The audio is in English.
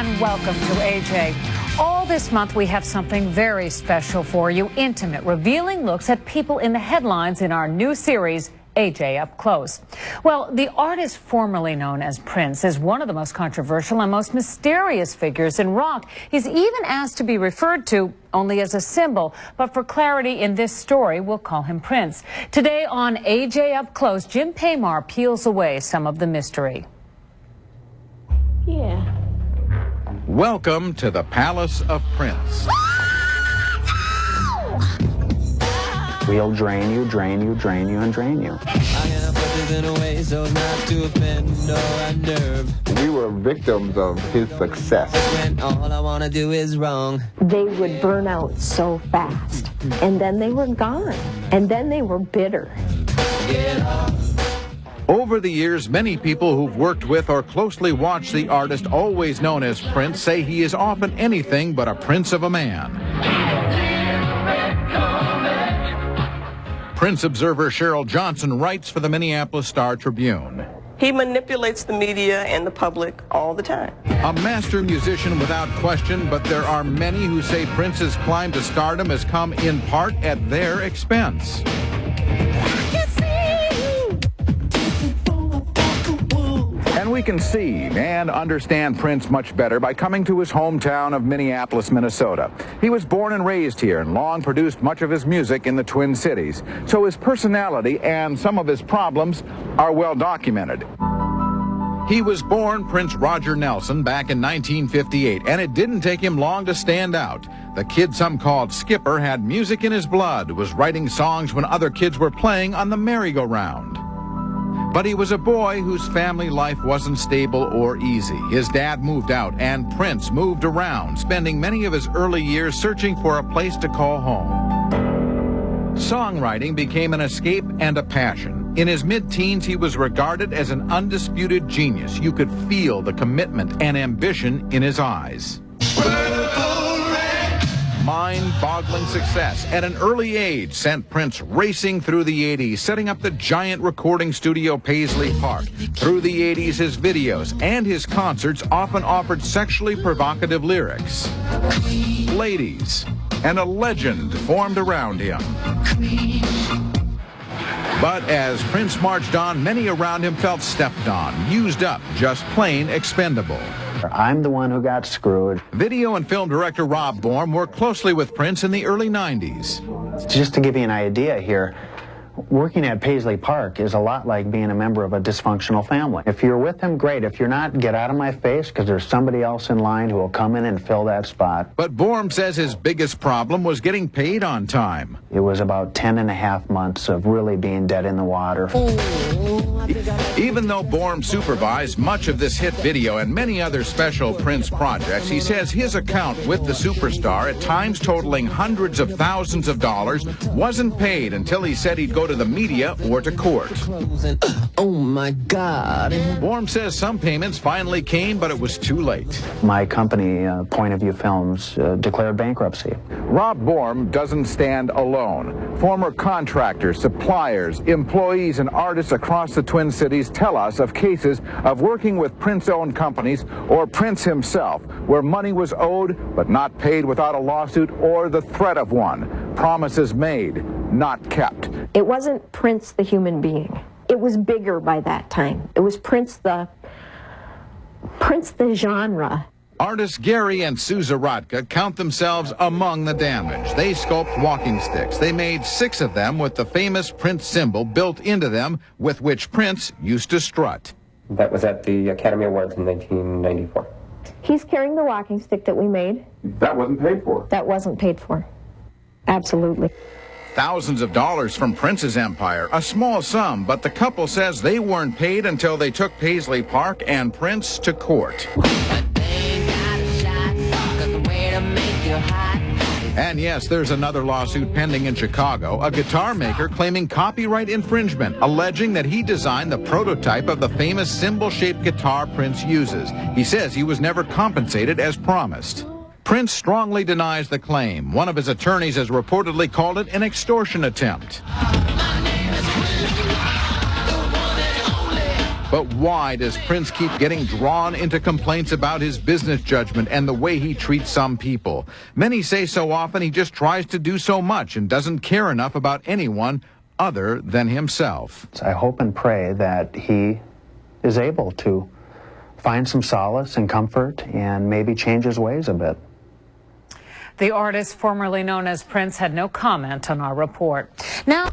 and welcome to AJ. All this month, we have something very special for you. Intimate, revealing looks at people in the headlines in our new series, AJ Up Close. Well, the artist formerly known as Prince is one of the most controversial and most mysterious figures in rock. He's even asked to be referred to only as a symbol, but for clarity in this story, we'll call him Prince. Today on AJ Up Close, Jim Paymar peels away some of the mystery. Yeah. Welcome to the Palace of Prince. We'll drain you, drain you, drain you, and drain you. We were victims of his success. When all I want to do is wrong. They would burn out so fast, and then they were gone, and then they were bitter. Over the years, many people who've worked with or closely watched the artist always known as Prince say he is often anything but a prince of a man. Prince observer Cheryl Johnson writes for the Minneapolis Star-Tribune. He manipulates the media and the public all the time. A master musician without question, but there are many who say Prince's climb to stardom has come in part at their expense. And we can see and understand Prince much better by coming to his hometown of Minneapolis, Minnesota. He was born and raised here and long produced much of his music in the Twin Cities. So his personality and some of his problems are well documented. He was born Prince Roger Nelson back in 1958, and it didn't take him long to stand out. The kid some called Skipper had music in his blood, was writing songs when other kids were playing on the merry-go-round. But he was a boy whose family life wasn't stable or easy. His dad moved out, and Prince moved around, spending many of his early years searching for a place to call home. Songwriting became an escape and a passion. In his mid-teens, he was regarded as an undisputed genius. You could feel the commitment and ambition in his eyes. Mind-boggling success at an early age sent Prince racing through the 80s, setting up the giant recording studio Paisley Park. Through the 80s, his videos and his concerts often offered sexually provocative lyrics. Ladies, and a legend formed around him. But as Prince marched on, many around him felt stepped on, used up, just plain expendable. I'm the one who got screwed. Video and film director Rob Bourne worked closely with Prince in the early 90s. Just to give you an idea here, working at Paisley Park is a lot like being a member of a dysfunctional family. If you're with him, great. If you're not, get out of my face, because there's somebody else in line who will come in and fill that spot. But Bourne says his biggest problem was getting paid on time. It was about 10.5 months of really being dead in the water. Even though Bourne supervised much of this hit video and many other special Prince projects, he says his account with the superstar, at times totaling hundreds of thousands of dollars, wasn't paid until he said he'd go to the media or to court. Oh my God. Bourne says some payments finally came, but it was too late. My company, Point of View Films, declared bankruptcy. Rob Bourne doesn't stand alone. Former contractors, suppliers, employees, and artists across the Twin Cities tell us of cases of working with Prince-owned companies or Prince himself, where money was owed but not paid without a lawsuit or the threat of one. Promises made, not kept. It wasn't Prince the human being. It was bigger by that time. It was Prince the genre. Artists Gary and Sue Zarodka count themselves among the damage. They sculpt walking sticks. They made 6 of them with the famous Prince symbol built into them, with which Prince used to strut. That was at the Academy Awards in 1994. He's carrying the walking stick that we made. That wasn't paid for. That wasn't paid for. Absolutely. Thousands of dollars from Prince's empire, a small sum, but the couple says they weren't paid until they took Paisley Park and Prince to court. And yes, there's another lawsuit pending in Chicago, a guitar maker claiming copyright infringement, alleging that he designed the prototype of the famous cymbal-shaped guitar Prince uses. He says he was never compensated as promised. Prince strongly denies the claim. One of his attorneys has reportedly called it an extortion attempt. But why does Prince keep getting drawn into complaints about his business judgment and the way he treats some people? Many say so often he just tries to do so much and doesn't care enough about anyone other than himself. I hope and pray that he is able to find some solace and comfort and maybe change his ways a bit. The artist formerly known as Prince had no comment on our report. Now